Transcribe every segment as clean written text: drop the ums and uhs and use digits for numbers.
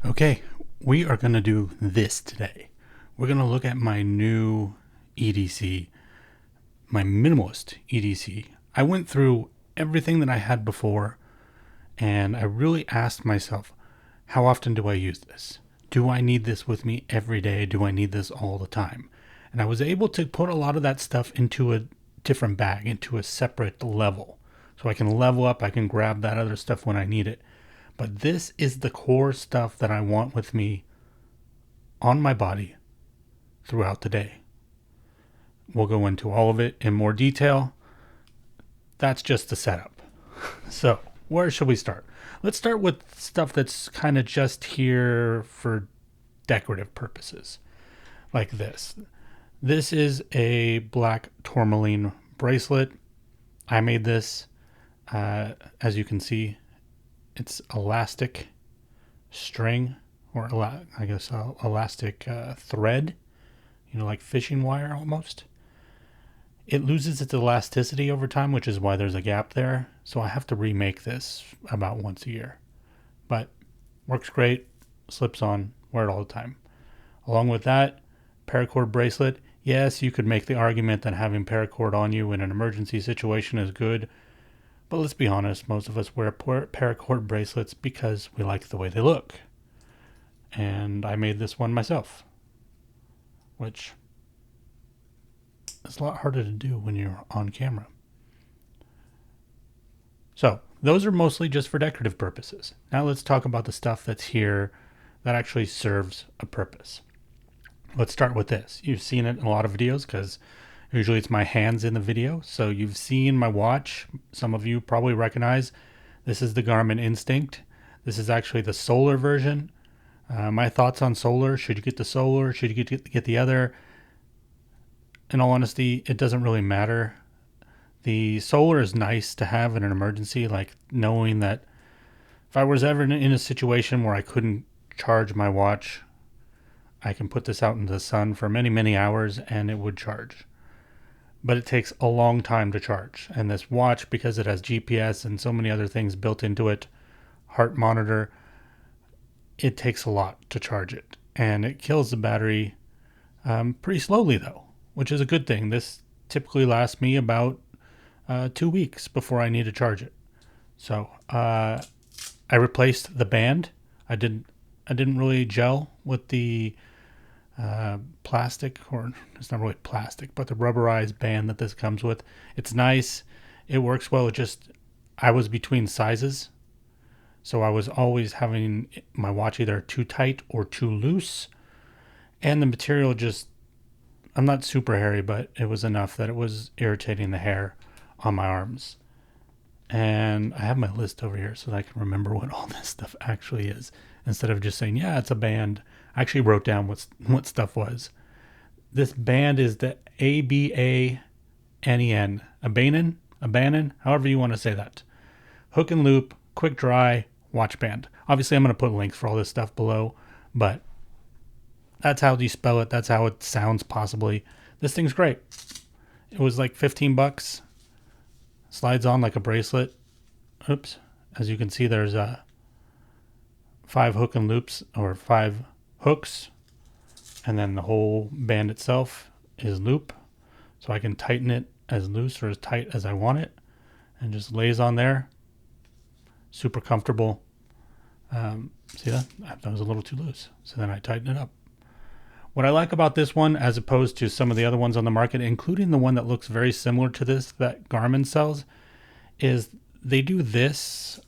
Okay, we are going to do this today. We're going to look at my new EDC, my minimalist EDC. I went through everything that I had before and I really asked myself, how often do I use this? Do I need this with me every day? Do I need this all the time? And I was able to put a lot of that stuff into a different bag, into a separate level. So I can level up, I can grab that other stuff when I need it. But this is the core stuff that I want with me on my body throughout the day. We'll go into all of it in more detail. That's just the setup. So, where should we start? Let's start with stuff that's kind of just here for decorative purposes, like this. This is a black tourmaline bracelet. I made this. As you can see, it's elastic string, or I guess elastic thread, like fishing wire almost. It loses its elasticity over time, which is why there's a gap there. So I have to remake this about once a year. But works great, slips on, wear it all the time. Along with that, paracord bracelet. Yes, you could make the argument that having paracord on you in an emergency situation is good. But let's be honest, most of us wear paracord bracelets because we like the way they look. And I made this one myself, which is a lot harder to do when you're on camera. So those are mostly just for decorative purposes. Now let's talk about the stuff that's here that actually serves a purpose. Let's start with this. You've seen it in a lot of videos because usually it's my hands in the video. So you've seen my watch. Some of you probably recognize this is the Garmin Instinct. This is actually the solar version. My thoughts on solar: should you get the solar? Should you get the other? In all honesty, it doesn't really matter. The solar is nice to have in an emergency, like knowing that if I was ever in a situation where I couldn't charge my watch, I can put this out into the sun for many, many hours and it would charge. But it takes a long time to charge. And this watch, because it has GPS and so many other things built into it, heart monitor, it takes a lot to charge it. And it kills the battery pretty slowly though, which is a good thing. This typically lasts me about 2 weeks before I need to charge it. So I replaced the band. I didn't really gel with the plastic, or it's not really plastic, but the rubberized band that this comes with. It's nice. It works well. I was between sizes. So I was always having my watch either too tight or too loose. And the material I'm not super hairy, but it was enough that it was irritating the hair on my arms. And I have my list over here so that I can remember what all this stuff actually is. Instead of just saying, yeah, it's a band. I actually wrote down what stuff was. This band is the ABANEN. Abanen, however you want to say that. Hook and loop, quick dry, watch band. Obviously, I'm going to put links for all this stuff below, but that's how you spell it. That's how it sounds possibly. This thing's great. It was like $15. Slides on like a bracelet. Oops. As you can see, there's 5 hook and loops, or 5 hooks. And then the whole band itself is loop. So I can tighten it as loose or as tight as I want it. And just lays on there. Super comfortable. See that? That was a little too loose. So then I tighten it up. What I like about this one, as opposed to some of the other ones on the market, including the one that looks very similar to this that Garmin sells, is they do this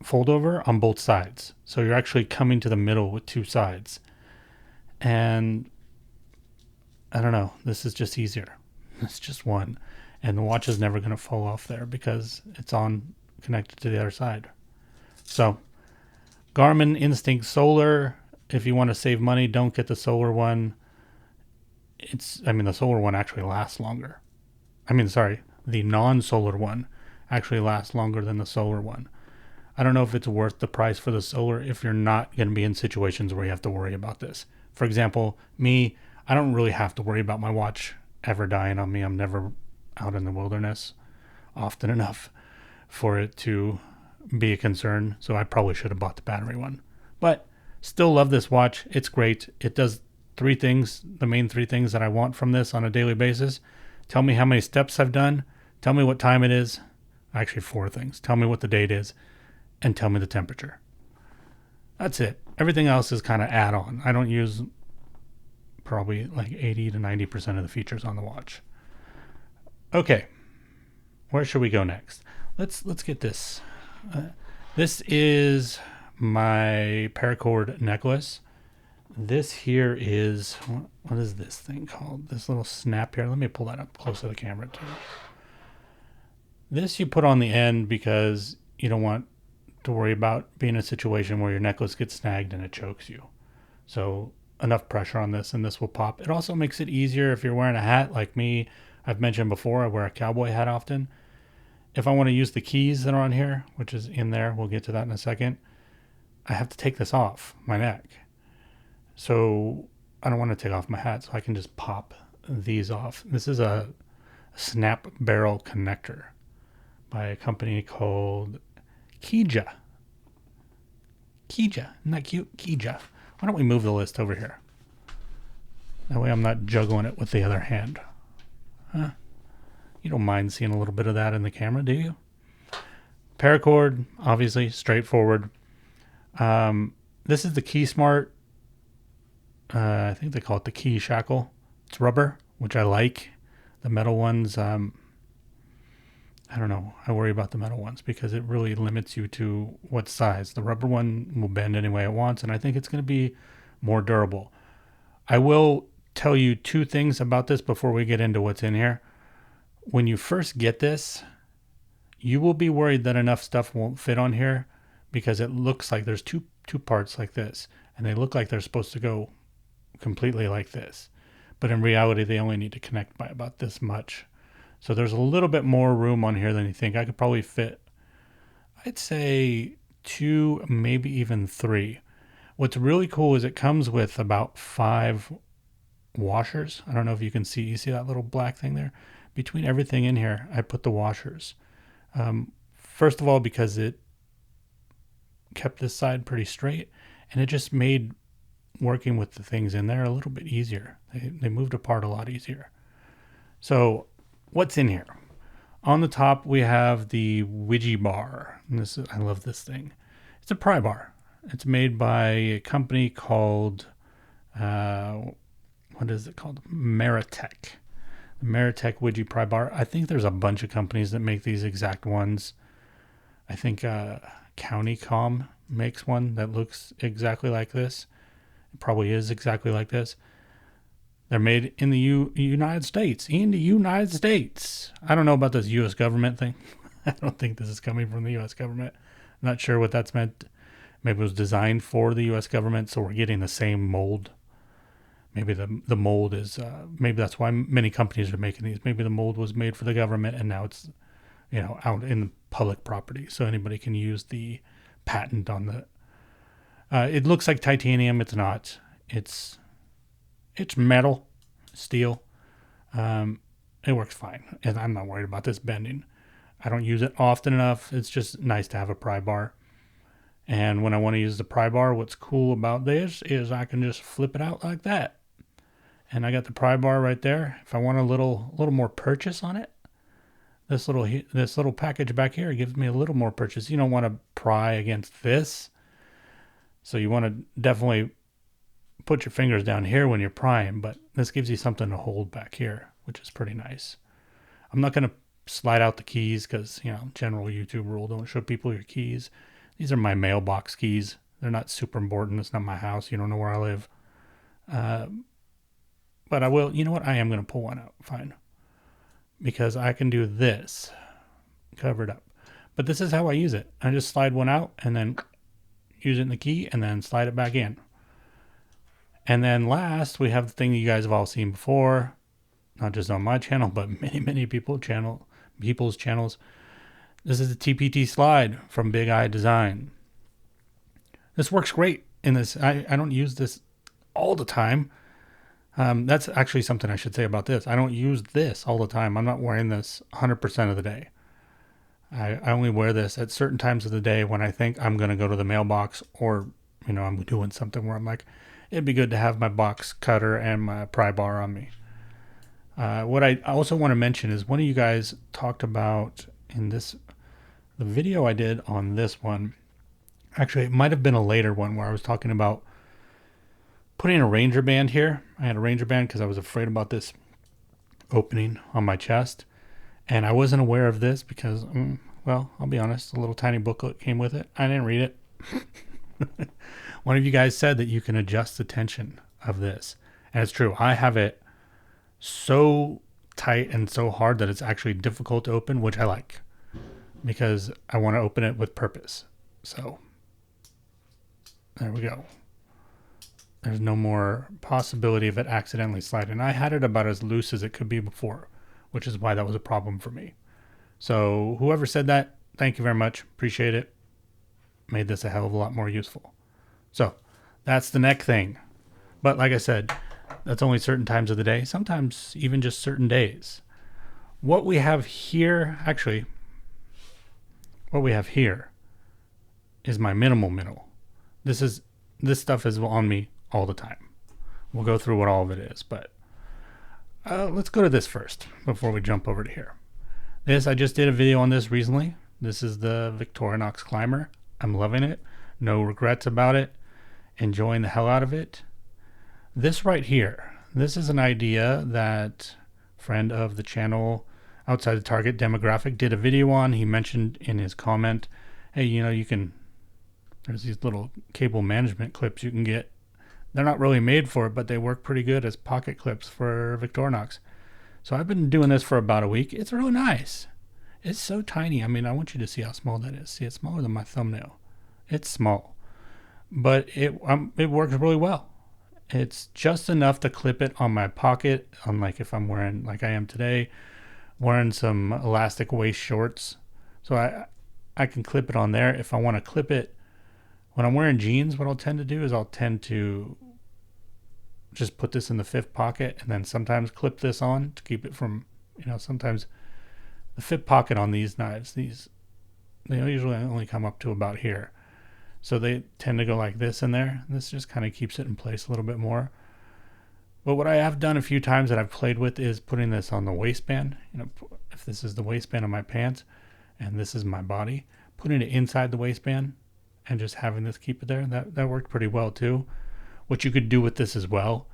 fold over on both sides. So you're actually coming to the middle with 2 sides. And I don't know, this is just easier. It's just one. And the watch is never going to fall off there because it's connected to the other side. So Garmin Instinct Solar. If you want to save money, don't get the solar one. The solar one actually lasts longer. The non-solar one actually lasts longer than the solar one. I don't know if it's worth the price for the solar if you're not going to be in situations where you have to worry about this. For example, me, I don't really have to worry about my watch ever dying on me. I'm never out in the wilderness often enough for it to be a concern. So I probably should have bought the battery one. But Still love this watch. It's great. It does three things, the main three things that I want from this on a daily basis. Tell me how many steps I've done. Tell me what time it is. Actually, four things. Tell me what the date is. And tell me the temperature. That's it. Everything else is kind of add-on. I don't use probably like 80 to 90% of the features on the watch. Okay. Where should we go next? Let's get this. This is my paracord necklace. This here is, what is this thing called? This little snap here. Let me pull that up close to the camera too. This you put on the end because you don't want to worry about being in a situation where your necklace gets snagged and it chokes you. So enough pressure on this and this will pop. It also makes it easier if you're wearing a hat like me. I've mentioned before, I wear a cowboy hat often. If I want to use the keys that are on here, which is in there, we'll get to that in a second, I have to take this off my neck. So I don't want to take off my hat, so I can just pop these off. This is a snap barrel connector by a company called Kija. Isn't that cute? Kija. Why don't we move the list over here? That way I'm not juggling it with the other hand. Huh? You don't mind seeing a little bit of that in the camera, do you? Paracord, obviously, straightforward. This is the Key Smart. I think they call it the Key Shackle. It's rubber, which I like. The metal ones, I don't know. I worry about the metal ones because it really limits you to what size. The rubber one will bend any way it wants, and I think it's going to be more durable. I will tell you two things about this before we get into what's in here. When you first get this, you will be worried that enough stuff won't fit on here because it looks like there's two parts like this, and they look like they're supposed to go completely like this. But in reality, they only need to connect by about this much. So there's a little bit more room on here than you think. I could probably fit, I'd say 2, maybe even 3. What's really cool is it comes with about 5 washers. I don't know if you can see. You see that little black thing there? Between everything in here, I put the washers. First of all, because it kept this side pretty straight, and it just made working with the things in there a little bit easier. They moved apart a lot easier. So what's in here? On the top, we have the Widgie bar. And I love this thing. It's a pry bar. It's made by a company called, what is it called? Meritech. Meritech Widgie pry bar. I think there's a bunch of companies that make these exact ones. I think CountyCom makes one that looks exactly like this. It probably is exactly like this. They're made in the United States. In the United States. I don't know about this U.S. government thing. I don't think this is coming from the U.S. government. I'm not sure what that's meant. Maybe it was designed for the U.S. government, so we're getting the same mold. Maybe the mold is, maybe that's why many companies are making these. Maybe the mold was made for the government and now it's, out in the public property. So anybody can use the patent on the, it looks like titanium. It's not. It's metal, steel. It works fine. And I'm not worried about this bending. I don't use it often enough. It's just nice to have a pry bar. And when I want to use the pry bar, what's cool about this is I can just flip it out like that. And I got the pry bar right there. If I want a little more purchase on it, this little package back here gives me a little more purchase. You don't want to pry against this. So you want to definitely put your fingers down here when you're prying, but this gives you something to hold back here, which is pretty nice. I'm not going to slide out the keys because, general YouTube rule, don't show people your keys. These are my mailbox keys. They're not super important. It's not my house. You don't know where I live. But I will, you know what? I am going to pull one out. Fine. Because I can do this. Cover it up. But this is how I use it. I just slide one out and then use it in the key and then slide it back in. And then last, we have the thing you guys have all seen before. Not just on my channel, but many people's channels. This is the TPT slide from Big Eye Design. This works great in this. I don't use this all the time. That's actually something I should say about this. I don't use this all the time. I'm not wearing this 100% of the day. I only wear this at certain times of the day when I think I'm going to go to the mailbox or I'm doing something where I'm like, it'd be good to have my box cutter and my pry bar on me. What I also want to mention is one of you guys talked about in the video I did on this one. Actually, it might have been a later one where I was talking about putting a Ranger band here. I had a Ranger band because I was afraid about this opening on my chest. And I wasn't aware of this because, well, I'll be honest, a little tiny booklet came with it. I didn't read it. One of you guys said that you can adjust the tension of this. And it's true. I have it so tight and so hard that it's actually difficult to open, which I like because I want to open it with purpose. So there we go. There's no more possibility of it accidentally sliding. I had it about as loose as it could be before, which is why that was a problem for me. So whoever said that, thank you very much. Appreciate it. Made this a hell of a lot more useful. So that's the neck thing. But like I said, that's only certain times of the day, sometimes even just certain days. What we have here is my minimal. This stuff is on me all the time. We'll go through what all of it is, but let's go to this first before we jump over to here. I just did a video on this recently. This is the Victorinox Climber. I'm loving it. No regrets about it. Enjoying the hell out of it. This right here, this is an idea that a friend of the channel outside the target demographic did a video on. He mentioned in his comment, hey, there's these little cable management clips you can get. They're not really made for it, but they work pretty good as pocket clips for Victorinox. So I've been doing this for about a week. It's really nice. It's so tiny. I mean, I want you to see how small that is. See, it's smaller than my thumbnail. It's small, but it works really well. It's just enough to clip it on my pocket, unlike if I'm wearing, like I am today, wearing some elastic waist shorts. So I can clip it on there. If I want to clip it when I'm wearing jeans, what I'll tend to do is I'll tend to just put this in the fifth pocket and then sometimes clip this on to keep it from, sometimes the fifth pocket on these knives, they usually only come up to about here. So they tend to go like this in there. This just kind of keeps it in place a little bit more. But what I have done a few times that I've played with is putting this on the waistband. If this is the waistband of my pants and this is my body, putting it inside the waistband and just having this keep it there, that worked pretty well too. What you could do with this as well,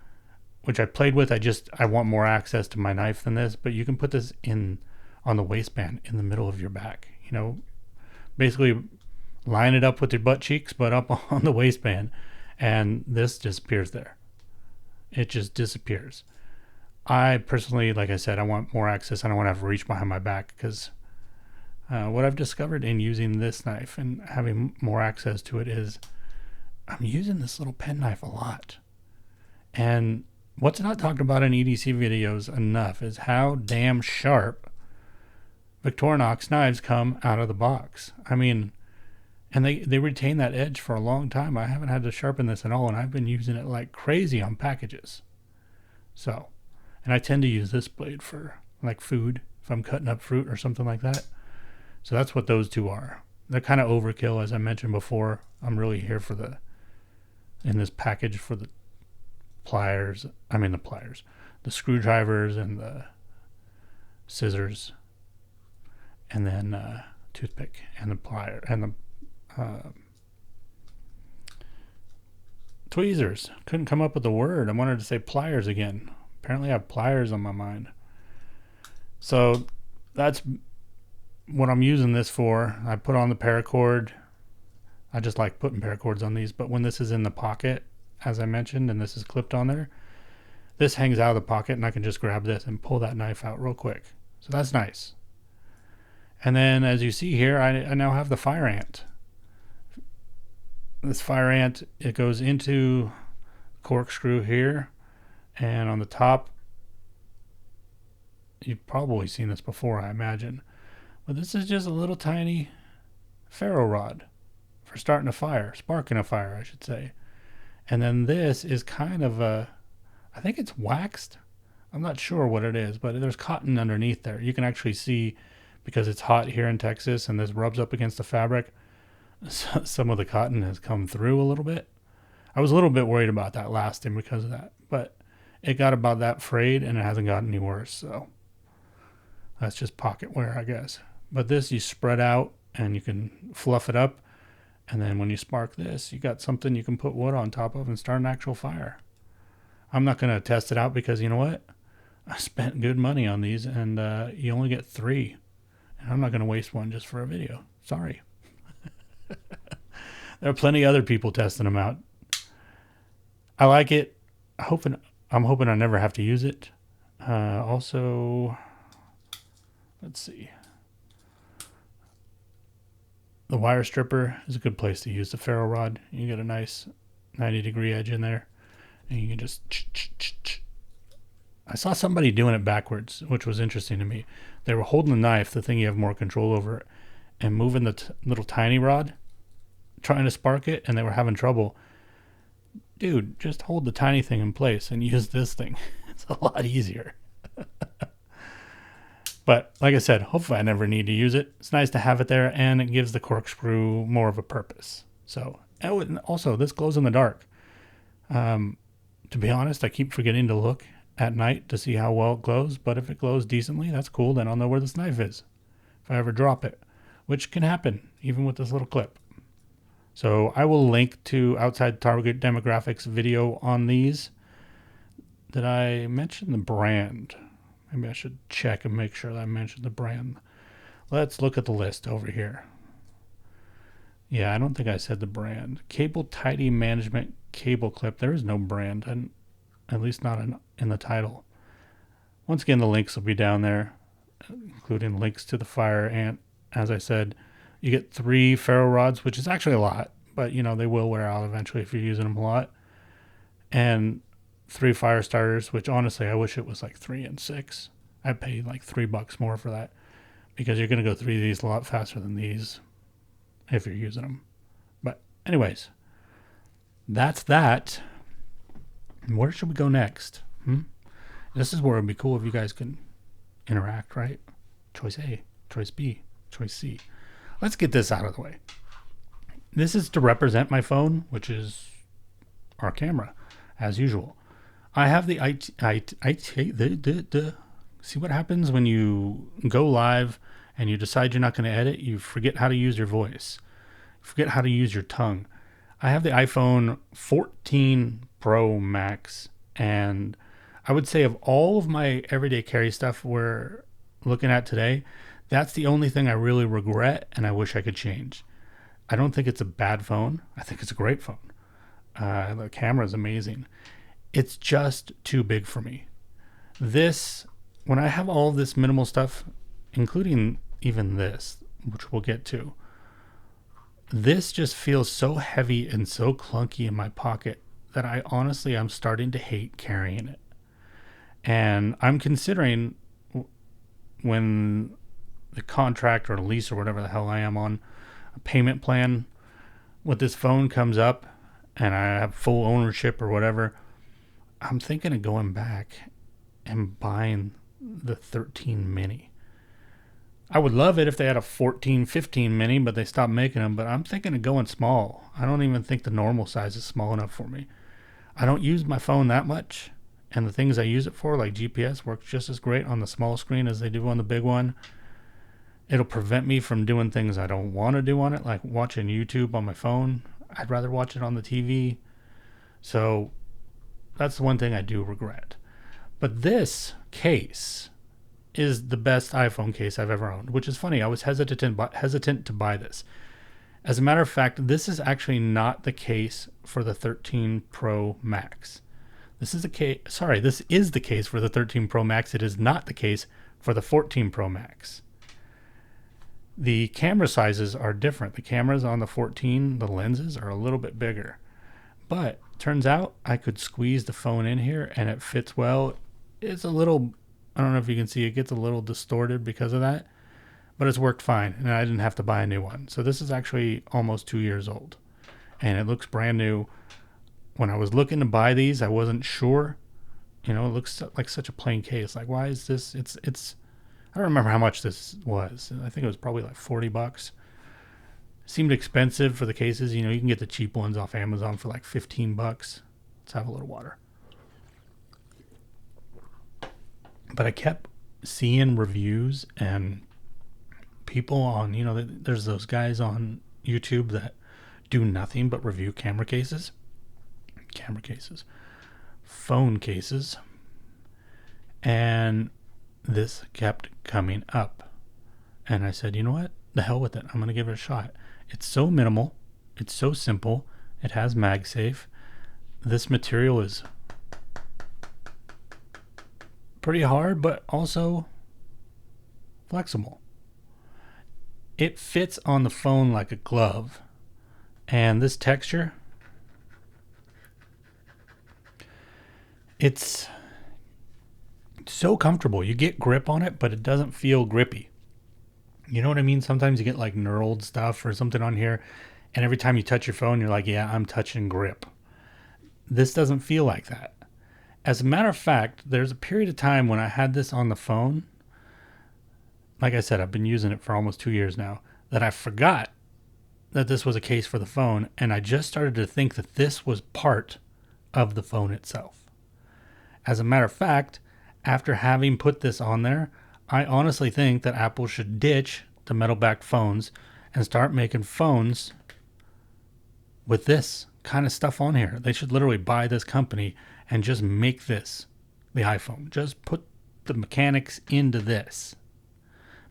which I played with, I want more access to my knife than this, but you can put this on the waistband in the middle of your back. Basically line it up with your butt cheeks, but up on the waistband, and this disappears there. It just disappears. I personally, like I said, I want more access. I don't want to have to reach behind my back because what I've discovered in using this knife and having more access to it is I'm using this little pen knife a lot. And what's not talked about in EDC videos enough is how damn sharp Victorinox knives come out of the box. I mean, and they retain that edge for a long time. I haven't had to sharpen this at all, and I've been using it like crazy on packages. So, and I tend to use this blade for like food, if I'm cutting up fruit or something like that. So that's what those two are. They're kind of overkill, as I mentioned before. I'm really here in this package for the the screwdrivers and the scissors, and then toothpick and the plier and the tweezers. Couldn't come up with the word. I wanted to say pliers again. Apparently I have pliers on my mind. So that's what I'm using this for. I put on the paracord. I just like putting paracords on these, but when this is in the pocket, as I mentioned, and this is clipped on there, this hangs out of the pocket and I can just grab this and pull that knife out real quick. So that's nice. And then as you see here, I now have the fire ant. This fire ant, it goes into corkscrew here, and on the top, you've probably seen this before, I imagine, but this is just a little tiny ferro rod for starting a fire, sparking a fire, I should say. And then this is kind of I think it's waxed. I'm not sure what it is, but there's cotton underneath there. You can actually see, because it's hot here in Texas and this rubs up against the fabric, some of the cotton has come through a little bit. I was a little bit worried about that lasting because of that, but it got about that frayed and it hasn't gotten any worse. So that's just pocket wear, I guess. But this you spread out and you can fluff it up. And then when you spark this, you got something you can put wood on top of and start an actual fire. I'm not going to test it out because you know what? I spent good money on these and you only get 3. And I'm not going to waste one just for a video. Sorry. There are plenty of other people testing them out. I like it. I'm hoping I never have to use it. Also, let's see. The wire stripper is a good place to use the ferro rod. You get a nice 90-degree edge in there, and you can just. I saw somebody doing it backwards, which was interesting to me. They were holding the knife, the thing you have more control over, and moving the little tiny rod, trying to spark it, and they were having trouble. Dude, just hold the tiny thing in place and use this thing. It's a lot easier. But like I said, hopefully I never need to use it. It's nice to have it there, and it gives the corkscrew more of a purpose. So, and also, this glows in the dark. To be honest, I keep forgetting to look at night to see how well it glows, but if it glows decently, that's cool. Then I'll know where this knife is if I ever drop it, which can happen even with this little clip. So I will link to Outside Target Demographics video on these. Did I mention the brand? Maybe I should check and make sure that I mentioned the brand. Let's look at the list over here. Yeah, I don't think I said the brand. Cable Tidy Management Cable Clip. There is no brand, and at least not in the title. Once again, the links will be down there, including links to the fire ant. As I said, you get 3 ferro rods, which is actually a lot, but you know they will wear out eventually if you're using them a lot. And 3 fire starters, which honestly I wish it was like 3 and 6. I'd pay like $3 more for that because you're going to go through these a lot faster than these if you're using them. But anyways, that's that. Where should we go next? This is where it'd be cool if you guys can interact, right? Choice A, choice B, choice C. Let's get this out of the way. This is to represent my phone, which is our camera, as usual. I have the see what happens when you go live and you decide you're not going to edit. You forget how to use your voice. You forget how to use your tongue. I have the iPhone 14 Pro Max, and I would say of all of my everyday carry stuff we're looking at today, that's the only thing I really regret and I wish I could change. I don't think it's a bad phone. I think it's a great phone. The camera is amazing. It's just too big for me. This, when I have all this minimal stuff, including even this, which we'll get to, this just feels so heavy and so clunky in my pocket that I'm starting to hate carrying it. And I'm considering when the contract or lease or whatever the hell I am on a payment plan with this phone comes up and I have full ownership or whatever, I'm thinking of going back and buying the 13 mini. I would love it if they had a 14, 15 mini, but they stopped making them. But I'm thinking of going small. I don't even think the normal size is small enough for me. I don't use my phone that much. And the things I use it for, like GPS, works just as great on the small screen as they do on the big one. It'll prevent me from doing things I don't want to do on it, like watching YouTube on my phone. I'd rather watch it on the TV. So that's the one thing I do regret. But this case is the best iPhone case I've ever owned, which is funny. I was hesitant to buy this. As a matter of fact, this is actually not the case for the 13 Pro Max. This is the case for the 13 Pro Max. It is not the case for the 14 Pro Max. The camera sizes are different. The cameras on the 14, the lenses are a little bit bigger. But turns out I could squeeze the phone in here and it fits well. It's a little, I don't know if you can see, it gets a little distorted because of that, but it's worked fine and I didn't have to buy a new one. So this is actually almost 2 years old and it looks brand new. When I was looking to buy these, I wasn't sure. You know, it looks like such a plain case. Like, why is this? It's. I don't remember how much this was. I think it was probably like $40. Seemed expensive for the cases. You know, you can get the cheap ones off Amazon for like 15 bucks. Let's have a little water. But I kept seeing reviews and people on, you know, there's those guys on YouTube that do nothing but review camera cases, phone cases, and this kept coming up. And I said, you know what? The hell with it. I'm going to give it a shot. It's so minimal. It's so simple. It has MagSafe. This material is pretty hard, but also flexible. It fits on the phone like a glove. And this texture, it's so comfortable. You get grip on it, but it doesn't feel grippy. You know what I mean? Sometimes you get like knurled stuff or something on here, and every time you touch your phone, you're like, yeah, I'm touching grip. This doesn't feel like that. As a matter of fact, there's a period of time when I had this on the phone. Like I said, I've been using it for almost 2 years now, that I forgot that this was a case for the phone, and I just started to think that this was part of the phone itself. As a matter of fact, after having put this on there, I honestly think that Apple should ditch the metal-backed phones and start making phones with this kind of stuff on here. They should literally buy this company and just make this the iPhone. Just put the mechanics into this,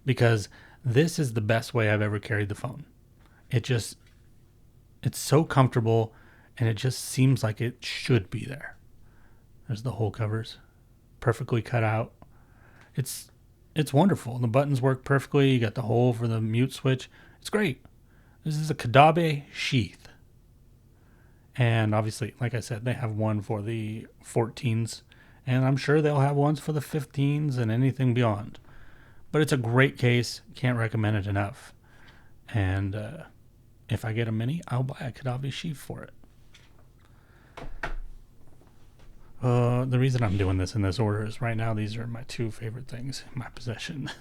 because this is the best way I've ever carried the phone. It's so comfortable, and it just seems like it should be there. There's the hole covers, perfectly cut out. It's wonderful. The buttons work perfectly. You got the hole for the mute switch. It's great. This is a Kadabe sheath. And obviously, like I said, they have one for the 14s, and I'm sure they'll have ones for the 15s and anything beyond. But it's a great case. Can't recommend it enough. And if I get a mini, I'll buy a Kadabe sheath for it. The reason I'm doing this in this order is right now these are my two favorite things in my possession.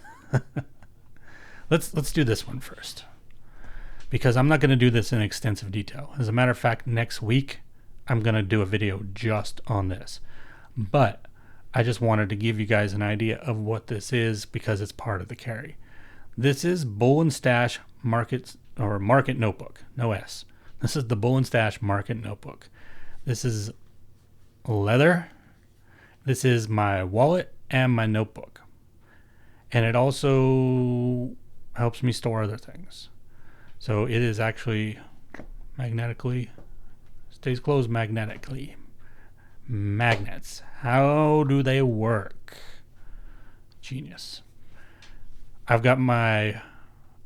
Let's do this one first, because I'm not going to do this in extensive detail. As a matter of fact, next week I'm going to do a video just on this. But I just wanted to give you guys an idea of what this is, because it's part of the carry. This is Bull & Stash Market Notebook, no S. This is the Bull & Stash Market Notebook. This is leather. This is my wallet and my notebook. And it also helps me store other things. So it is actually stays closed magnetically. Magnets. How do they work? Genius. I've got my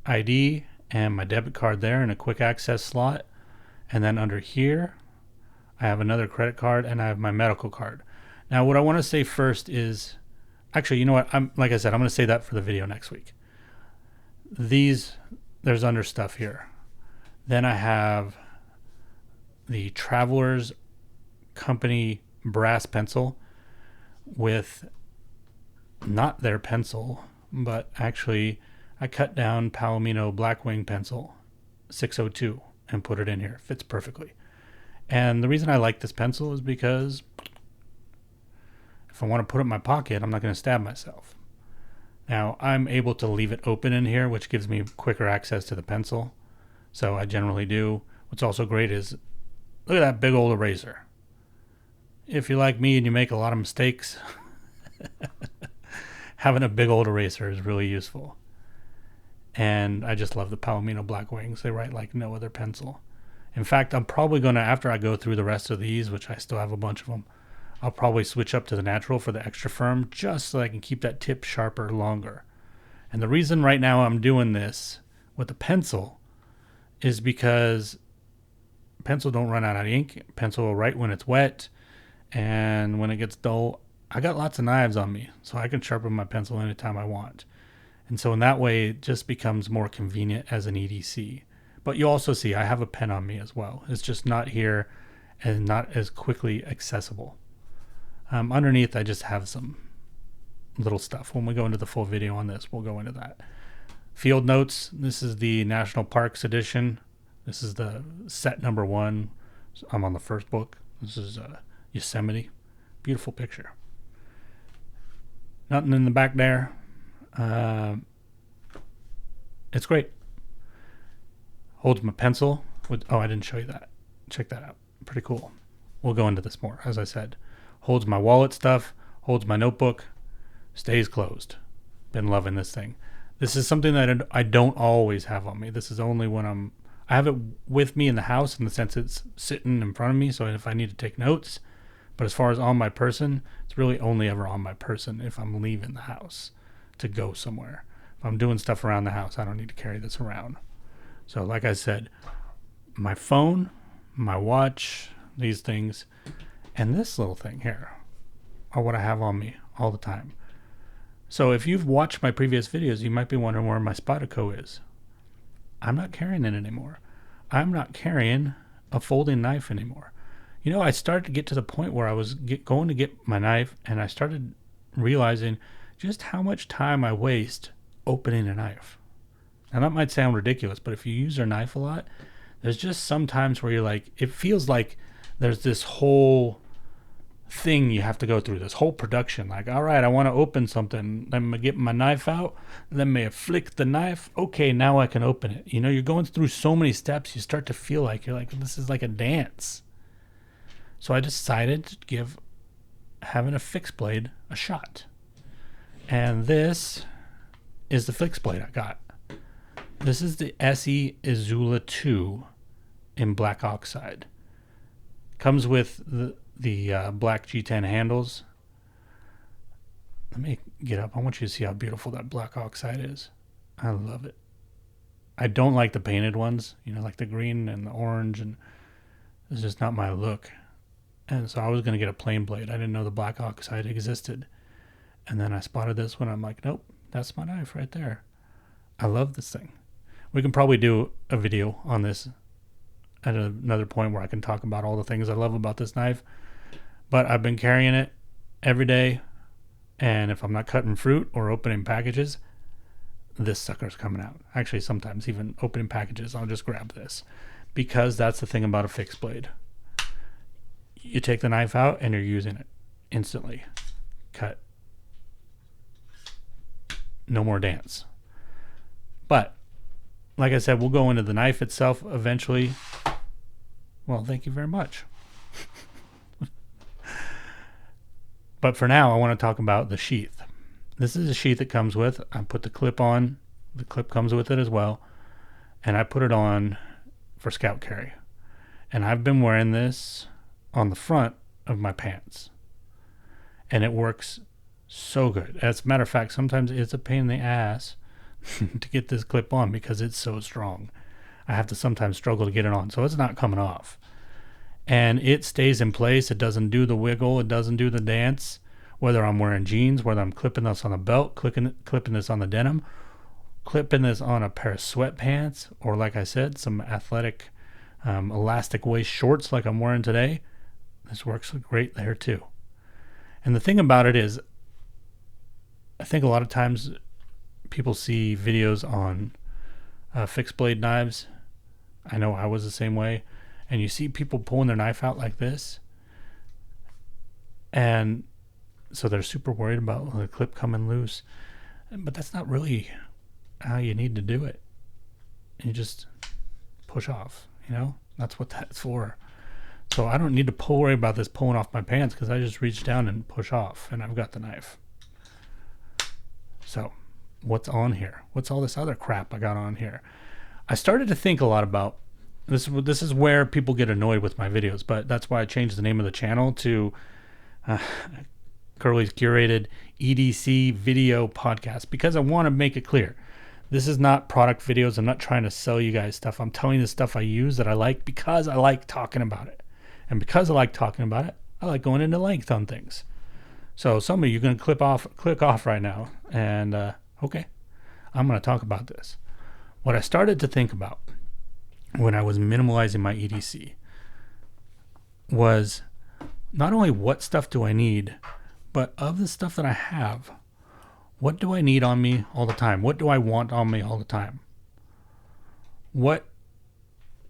ID and my debit card there in a quick access slot. And then under here, I have another credit card, and I have my medical card. Now, what I want to say first is, actually, you know what? Like I said, I'm going to say that for the video next week. There's under stuff here. Then I have the Traveler's Company brass pencil with not their pencil, but actually I cut down Palomino Blackwing pencil 602 and put it in here. It fits perfectly. And the reason I like this pencil is because if I want to put it in my pocket, I'm not going to stab myself. Now, I'm able to leave it open in here, which gives me quicker access to the pencil. So I generally do. What's also great is, look at that big old eraser. If you're like me and you make a lot of mistakes, having a big old eraser is really useful. And I just love the Palomino Blackwings. They write like no other pencil. In fact, I'm probably going to, after I go through the rest of these, which I still have a bunch of them, I'll probably switch up to the natural for the extra firm, just so I can keep that tip sharper longer. And the reason right now I'm doing this with the pencil is because pencil don't run out of ink. Pencil will write when it's wet, and when it gets dull, I got lots of knives on me, so I can sharpen my pencil anytime I want. And so in that way, it just becomes more convenient as an EDC. But you also see I have a pen on me as well. It's just not here and not as quickly accessible. Underneath, I just have some little stuff. When we go into the full video on this, we'll go into that. Field Notes. This is the National Parks edition. This is the set number 1. I'm on the first book. This is Yosemite. Beautiful picture. Nothing in the back there. It's great. Holds my pencil. I didn't show you that. Check that out. Pretty cool. We'll go into this more, as I said. Holds my wallet stuff. Holds my notebook. Stays closed. Been loving this thing. This is something that I don't always have on me. This is only when I have it with me in the house, in the sense it's sitting in front of me, so if I need to take notes. But as far as on my person, it's really only ever on my person if I'm leaving the house to go somewhere. If I'm doing stuff around the house, I don't need to carry this around. So like I said, my phone, my watch, these things, and this little thing here are what I have on me all the time. So if you've watched my previous videos, you might be wondering where my Spyderco is. I'm not carrying it anymore. I'm not carrying a folding knife anymore. You know, I started to get to the point where I was going to get my knife, and I started realizing just how much time I waste opening a knife. Now that might sound ridiculous, but if you use your knife a lot, there's just some times where you're like, it feels like there's this whole thing you have to go through, this whole production. Like, all right, I want to open something. Let me get my knife out. Let me flick the knife. Okay, now I can open it. You know, you're going through so many steps, you start to feel like you're like, this is like a dance. So I decided to give having a fixed blade a shot. And this is the fixed blade I got. This is the SE Izula 2 in black oxide. Comes with the black G10 handles. Let me get up. I want you to see how beautiful that black oxide is. I love it. I don't like the painted ones, you know, like the green and the orange, and it's just not my look. And so I was going to get a plain blade. I didn't know the black oxide existed. And then I spotted this one. I'm like, nope, that's my knife right there. I love this thing. We can probably do a video on this at another point where I can talk about all the things I love about this knife. But I've been carrying it every day. And if I'm not cutting fruit or opening packages, this sucker's coming out. Actually, sometimes even opening packages, I'll just grab this. Because that's the thing about a fixed blade. You take the knife out and you're using it instantly. Cut. No more dance. But, like I said, we'll go into the knife itself eventually. Well, thank you very much. But for now, I want to talk about the sheath. This is a sheath that comes with. I put the clip on. The clip comes with it as well. And I put it on for scout carry. And I've been wearing this on the front of my pants. And it works so good. As a matter of fact, sometimes it's a pain in the ass to get this clip on because it's so strong. I have to sometimes struggle to get it on. So it's not coming off. And it stays in place. It doesn't do the wiggle. It doesn't do the dance. Whether I'm wearing jeans, whether I'm clipping this on the belt, clipping this on the denim, clipping this on a pair of sweatpants, or like I said, some athletic elastic waist shorts like I'm wearing today. This works great there too. And the thing about it is, I think a lot of times people see videos on fixed blade knives. I know I was the same way. And you see people pulling their knife out like this. And so they're super worried about the clip coming loose. But that's not really how you need to do it. You just push off, you know? That's what that's for. So I don't need to worry about this pulling off my pants because I just reach down and push off and I've got the knife. So what's on here? What's all this other crap I got on here? I started to think a lot about this. This is where people get annoyed with my videos, but that's why I changed the name of the channel to Curly's Curated EDC Video Podcast, because I want to make it clear. This is not product videos. I'm not trying to sell you guys stuff. I'm telling you the stuff I use that I like because I like talking about it. And because I like talking about it, I like going into length on things. So some of you are going to click off right now. And okay, I'm going to talk about this. What I started to think about when I was minimalizing my EDC was not only what stuff do I need, but of the stuff that I have, What do I need on me all the time? What do I want on me all the time? What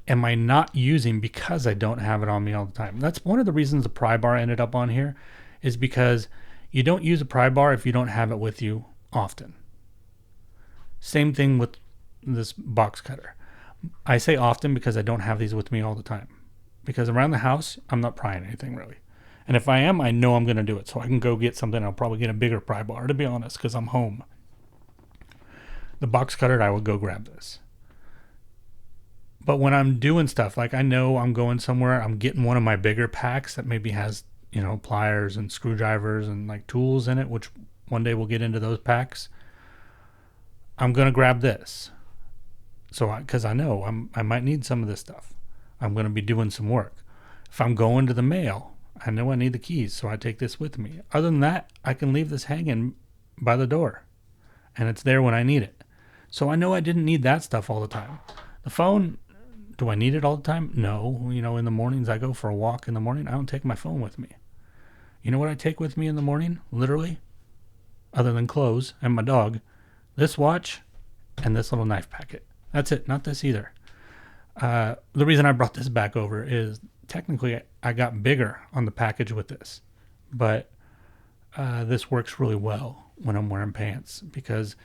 am I not using because I don't have it on me all the time? That's one of the reasons the pry bar ended up on here, is because you don't use a pry bar if you don't have it with you often. Same thing with this box cutter. I say often because I don't have these with me all the time. Because around the house, I'm not prying anything really. And if I am, I know I'm going to do it. So I can go get something. I'll probably get a bigger pry bar, to be honest, because I'm home. The box cutter, I would go grab this. But when I'm doing stuff, like I know I'm going somewhere, I'm getting one of my bigger packs that maybe has, pliers and screwdrivers and like tools in it, which one day we'll get into those packs. I'm going to grab this. So, because I know I might need some of this stuff. I'm going to be doing some work. If I'm going to the mail, I know I need the keys, so I take this with me. Other than that, I can leave this hanging by the door, and it's there when I need it. So I know I didn't need that stuff all the time. The phone, do I need it all the time? No. In the mornings I go for a walk in the morning, I don't take my phone with me. You know what I take with me in the morning, literally? Other than clothes and my dog, this watch and this little knife packet. That's it, not this either. The reason I brought this back over is technically I got bigger on the package with this, but this works really well when I'm wearing pants because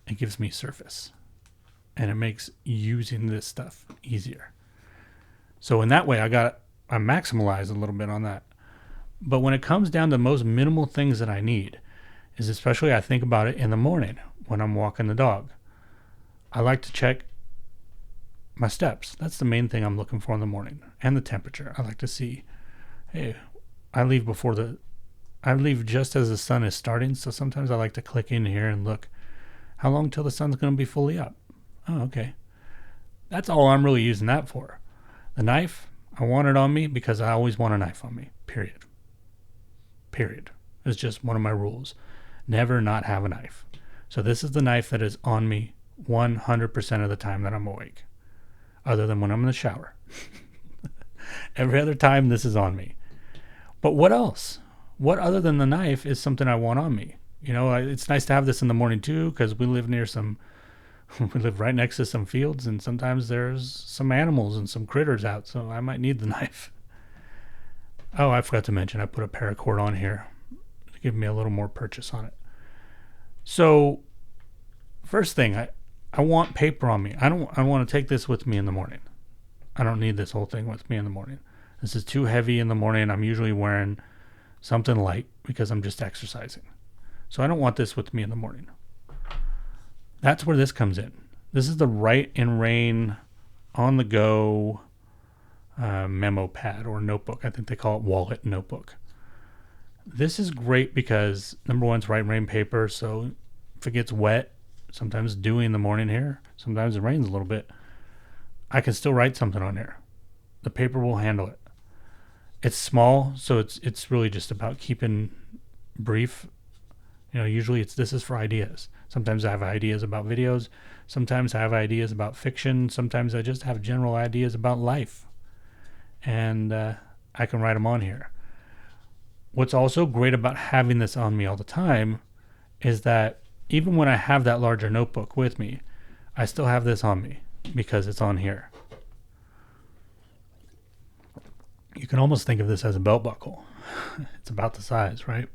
it gives me surface and it makes using this stuff easier. So in that way, I maximalized a little bit on that. But when it comes down to the most minimal things that I need, is especially I think about it in the morning when I'm walking the dog. I like to check my steps. That's the main thing I'm looking for in the morning. And the temperature. I like to see, hey, I leave just as the sun is starting. So sometimes I like to click in here and look how long till the sun's going to be fully up. Oh, okay. That's all I'm really using that for. The knife, I want it on me because I always want a knife on me. Period. It's just one of my rules. Never not have a knife. So this is the knife that is on me 100% of the time that I'm awake. Other than when I'm in the shower. Every other time this is on me. But what else? What other than the knife is something I want on me? It's nice to have this in the morning too, because we live right next to some fields, and sometimes there's some animals and some critters out, so I might need the knife. Oh, I forgot to mention, I put a paracord on here to give me a little more purchase on it. So, first thing, I want paper on me. I want to take this with me in the morning. I don't need this whole thing with me in the morning. This is too heavy in the morning. I'm usually wearing something light because I'm just exercising. So I don't want this with me in the morning. That's where this comes in. This is the Write in Rain on the go memo pad or notebook. I think they call it wallet notebook. This is great because number one, it's Write in Rain paper. So if it gets wet, sometimes it's dewy in the morning here, sometimes it rains a little bit, I can still write something on there. The paper will handle it. It's small, so it's really just about keeping brief. Usually this is for ideas. Sometimes I have ideas about videos. Sometimes I have ideas about fiction. Sometimes I just have general ideas about life. And I can write them on here. What's also great about having this on me all the time is that even when I have that larger notebook with me, I still have this on me because it's on here. You can almost think of this as a belt buckle. It's about the size, right?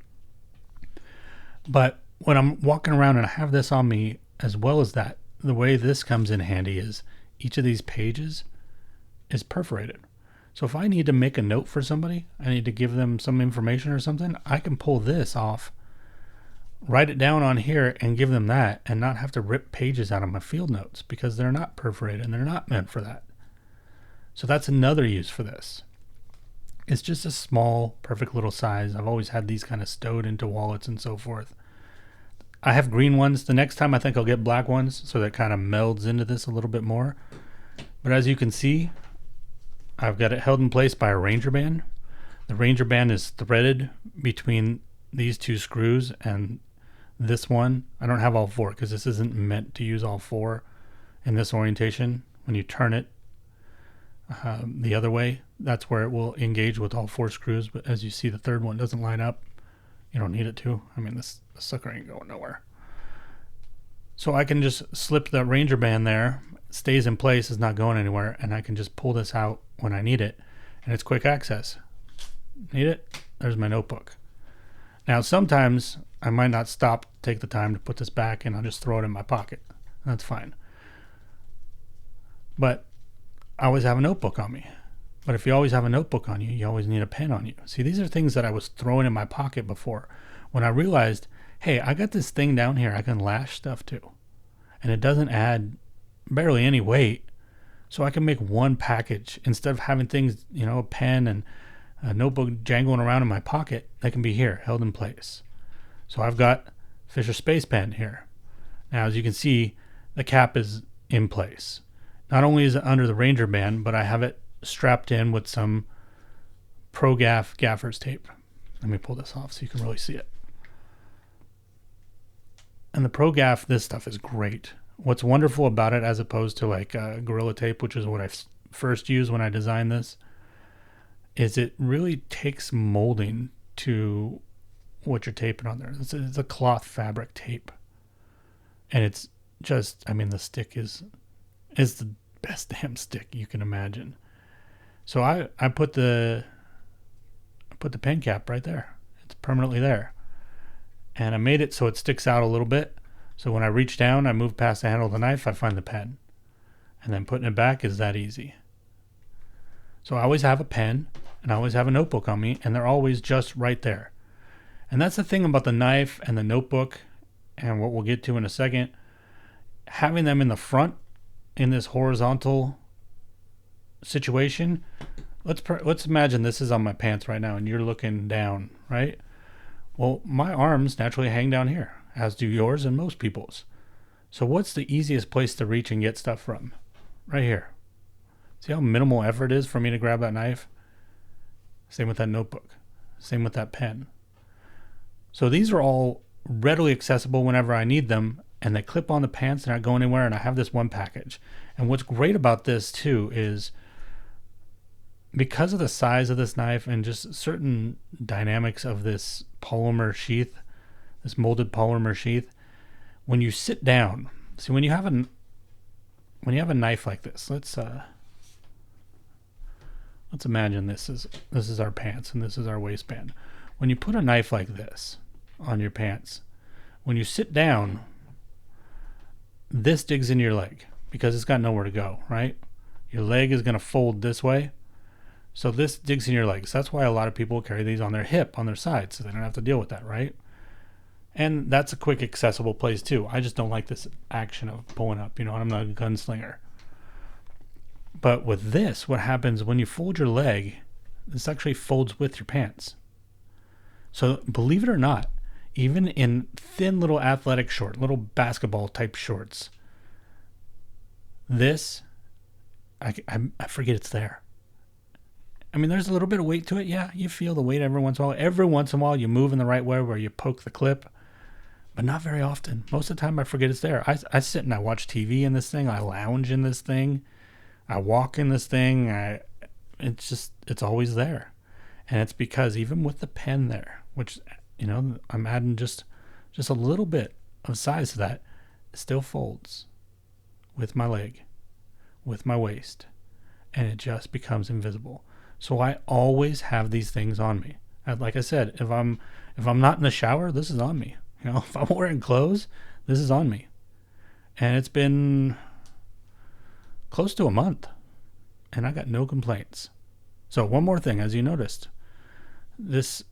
But when I'm walking around and I have this on me as well as that, the way this comes in handy is each of these pages is perforated. So if I need to make a note for somebody, I need to give them some information or something, I can pull this off, write it down on here and give them that and not have to rip pages out of my field notes because they're not perforated and they're not meant for that. So that's another use for this. It's just a small, perfect little size. I've always had these kind of stowed into wallets and so forth. I have green ones. The next time I think I'll get black ones so that kind of melds into this a little bit more. But as you can see, I've got it held in place by a Ranger band. The Ranger band is threaded between these two screws and this one. I don't have all four because this isn't meant to use all four in this orientation. When you turn it the other way, that's where it will engage with all four screws. But as you see, the third one doesn't line up. You don't need it to. I mean, this sucker ain't going nowhere. So I can just slip the Ranger band there, stays in place, is not going anywhere, and I can just pull this out when I need it, and it's quick access. Need it? There's my notebook. Now, sometimes I might not stop, take the time to put this back, and I'll just throw it in my pocket. That's fine. But I always have a notebook on me. But if you always have a notebook on you, you always need a pen on you. See, these are things that I was throwing in my pocket before. When I realized, hey, I got this thing down here I can lash stuff to. And it doesn't add barely any weight. So I can make one package instead of having things, a pen and a notebook jangling around in my pocket. They can be here, held in place. So I've got Fisher Space Pen here. Now, as you can see, the cap is in place. Not only is it under the Ranger band, but I have it strapped in with some Pro-Gaff gaffer's tape. Let me pull this off so you can really see it. And the Pro-Gaff, this stuff is great. What's wonderful about it, as opposed to like Gorilla Tape, which is what I first used when I designed this, is it really takes molding to what you're taping on there. It's a cloth fabric tape. And it's just, the stick is the best damn stick you can imagine. So I put the pen cap right there. It's permanently there. And I made it so it sticks out a little bit. So when I reach down, I move past the handle of the knife, I find the pen. And then putting it back is that easy. So I always have a pen and I always have a notebook on me, and they're always just right there. And that's the thing about the knife and the notebook, and what we'll get to in a second. Having them in the front in this horizontal situation, let's imagine this is on my pants right now and you're looking down, right? Well, my arms naturally hang down here, as do yours and most people's. So what's the easiest place to reach and get stuff from? Right here. See how minimal effort it is for me to grab that knife? Same with that notebook. Same with that pen. So these are all readily accessible whenever I need them, and they clip on the pants, they're not going anywhere, and I have this one package. And what's great about this too is, because of the size of this knife and just certain dynamics of this polymer sheath, this molded polymer sheath, when you sit down, see, when you have a knife like this, let's imagine this is our pants and this is our waistband. When you put a knife like this on your pants, when you sit down, this digs into your leg because it's got nowhere to go, right? Your leg is going to fold this way. So this digs in your legs. That's why a lot of people carry these on their hip, on their side, so they don't have to deal with that, right? And that's a quick, accessible place too. I just don't like this action of pulling up, I'm not a gunslinger. But with this, what happens when you fold your leg, this actually folds with your pants. So believe it or not, even in thin little athletic short, little basketball type shorts, this, I forget it's there. There's a little bit of weight to it. Yeah, you feel the weight every once in a while. Every once in a while, you move in the right way where you poke the clip, but not very often. Most of the time, I forget it's there. I sit and I watch TV in this thing. I lounge in this thing. I walk in this thing. It's always there. And it's because even with the pen there, which, I'm adding just a little bit of size to that, it still folds with my leg, with my waist, and it just becomes invisible. So I always have these things on me. Like I said, if I'm not in the shower, this is on me. If I'm wearing clothes, this is on me. And it's been close to a month, and I got no complaints. So one more thing, as you noticed, this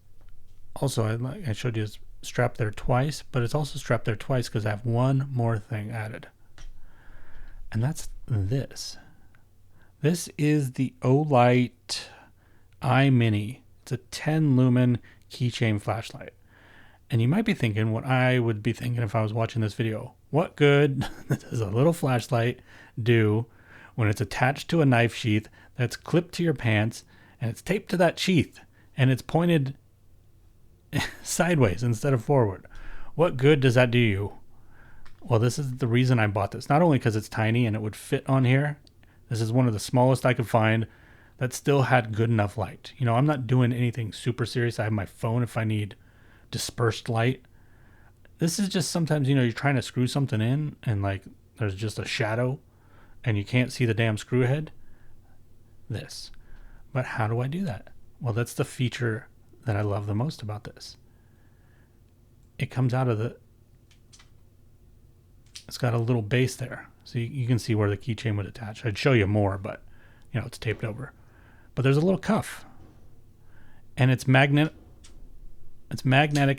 also, I showed you, it's strapped there twice, but it's also strapped there twice because I have one more thing added. And that's this. This is the Olight iMini. It's a 10 lumen keychain flashlight. And you might be thinking what I would be thinking if I was watching this video. What good does a little flashlight do when it's attached to a knife sheath that's clipped to your pants and it's taped to that sheath and it's pointed sideways instead of forward? What good does that do you? Well, this is the reason I bought this. Not only because it's tiny and it would fit on here. This is one of the smallest I could find that still had good enough light. I'm not doing anything super serious. I have my phone if I need dispersed light. This is just sometimes, you're trying to screw something in and like there's just a shadow and you can't see the damn screw head. This. But how do I do that? Well, that's the feature that I love the most about this. It comes out of it's got a little base there. So you can see where the keychain would attach. I'd show you more, but it's taped over. But there's a little cuff. And it's magnetic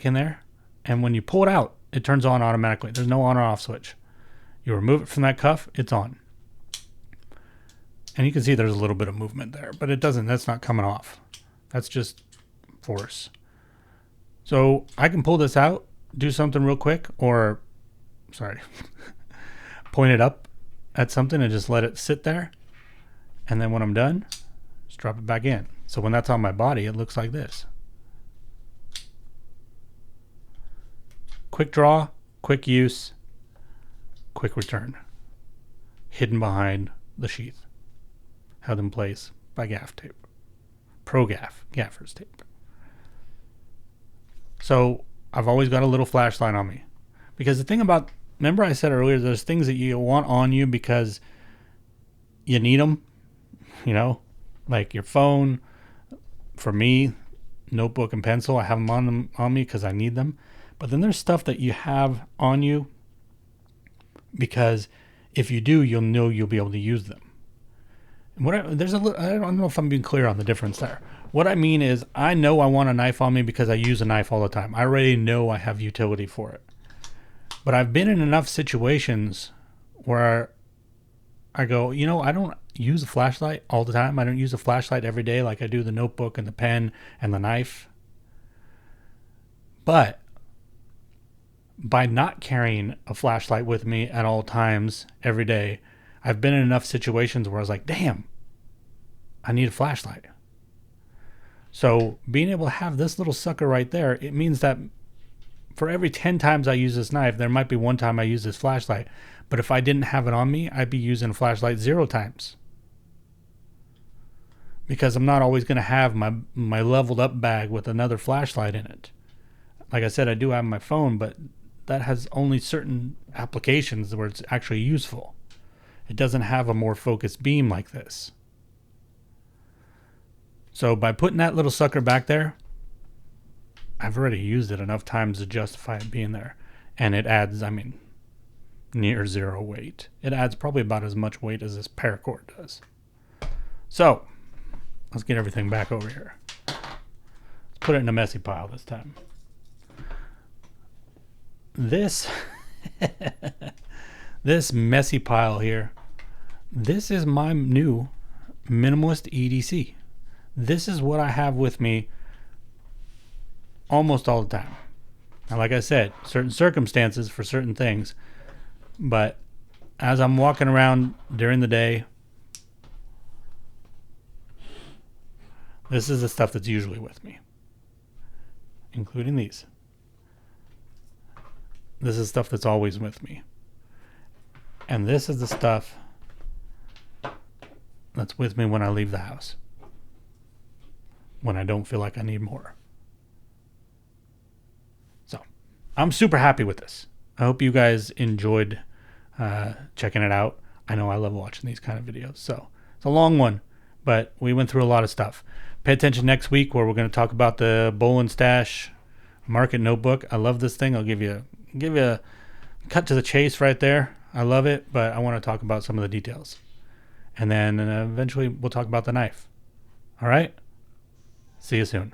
in there. And when you pull it out, it turns on automatically. There's no on or off switch. You remove it from that cuff, it's on. And you can see there's a little bit of movement there, but that's not coming off. That's just force. So I can pull this out, do something real quick, or, point it up at something and just let it sit there. And then when I'm done, just drop it back in. So when that's on my body, it looks like this. Quick draw, quick use, quick return. Hidden behind the sheath. Held in place by gaff tape. Pro gaff, gaffer's tape. So I've always got a little flashlight on me. Because the thing about, remember I said earlier, there's things that you want on you because you need them, like your phone. For me, notebook and pencil, I have them on me because I need them. But then there's stuff that you have on you because if you do, you'll know you'll be able to use them. I don't know if I'm being clear on the difference there. What I mean is I know I want a knife on me because I use a knife all the time. I already know I have utility for it. But I've been in enough situations where I go, I don't use a flashlight all the time. I don't use a flashlight every day like I do the notebook and the pen and the knife. But by not carrying a flashlight with me at all times every day, I've been in enough situations where I was like, damn, I need a flashlight. So being able to have this little sucker right there, it means that for every 10 times I use this knife, there might be one time I use this flashlight. But if I didn't have it on me, I'd be using a flashlight 0 times. Because I'm not always going to have my leveled up bag with another flashlight in it. Like I said, I do have my phone, but that has only certain applications where it's actually useful. It doesn't have a more focused beam like this. So by putting that little sucker back there, I've already used it enough times to justify it being there. And it adds, near 0 weight. It adds probably about as much weight as this paracord does. So, let's get everything back over here. Let's put it in a messy pile this time. This messy pile here, this is my new minimalist EDC. This is what I have with me almost all the time. Now, like I said, certain circumstances for certain things, but as I'm walking around during the day, this is the stuff that's usually with me, including these. This is stuff that's always with me. And this is the stuff that's with me when I leave the house, when I don't feel like I need more. So, I'm super happy with this. I hope you guys enjoyed checking it out. I know I love watching these kind of videos. So, it's a long one, but we went through a lot of stuff. Pay attention next week where we're going to talk about the Bowl and Stash Market Notebook. I love this thing. I'll give you a cut to the chase right there. I love it, but I want to talk about some of the details. And then eventually we'll talk about the knife. All right? See you soon.